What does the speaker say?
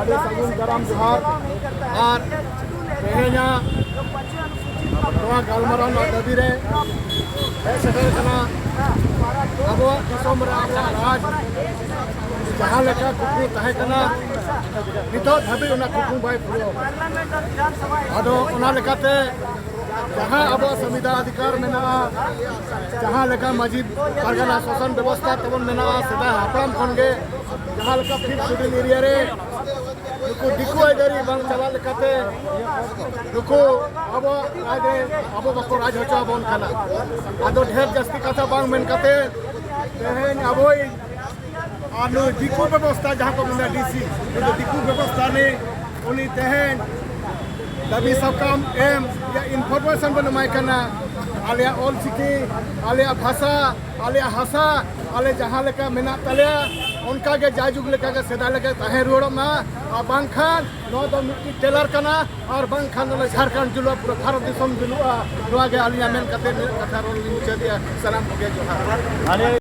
ᱟᱹᱰᱤ ᱥᱟᱹᱜᱩᱱ ᱫᱟᱨᱟᱢ ᱡᱚᱦᱟᱨ ᱟᱨ ᱛᱮᱦᱮᱧᱟᱜ ᱱᱚᱣᱟ ᱜᱟᱞᱢᱟᱨᱟᱣ ᱨᱮᱱᱟᱜ ᱫᱟᱹᱵᱤ ᱨᱮ ᱦᱮᱡ ᱥᱮᱴᱮᱨ ᱠᱟᱱᱟ ᱟᱵᱚᱣᱟᱜ ᱫᱤᱥᱚᱢ ᱨᱮ ᱟᱵᱚᱣᱟᱜ ᱨᱟᱡᱽ ᱡᱟᱦᱟᱸ ᱞᱮᱠᱟ ᱠᱩᱠᱢᱩ ᱛᱟᱦᱮᱸ ᱠᱟᱱᱟ ᱱᱤᱛᱚᱜ ᱫᱷᱟᱹᱵᱤᱡ ᱚᱱᱟ ᱠᱩᱠᱢᱩ ᱵᱟᱭ ᱯᱩᱨᱟᱹᱣ ᱟᱫᱚ ᱚᱱᱟ ᱞᱮᱠᱟᱛᱮ जहाँ अब संविधान अधिकार मेना जहाँ लेका माजी पारगाना शासन व्यवस्था तबन मेना सेदा हापराम खनगे जहाँ लेका फिर शेड्यूल एरिया रे नुकु दिकु आइदारी बांग चला लेकाते नुकु अब आगे अब बको राज होचा बन खाना आदो ढेर जस्ती कथा बांग मेन काते तेहेन अबोई आनो दिकु व्यवस्था जहाँ को मेना डीसी दिकु व्यवस्था ने उनी तेहेन दाबी सबकाम एम या इनफॉरमेशन बनमाय करना आलिया ऑल चिकी आलिया भाषा आलिया हासा आले जहाँ लेका मेना तलिया उनका के जाजुग लेका के सेदा लेका तहे रोड़मा आ बांखान नो दो मिट्टी टेलर कना और बांखान नो झारखंड जुलुआ पूरा भारत दिसम जुलुआ नोआ के आलिया मेन कते कथा रोल मुचे दिया सलाम हो गया जोहार।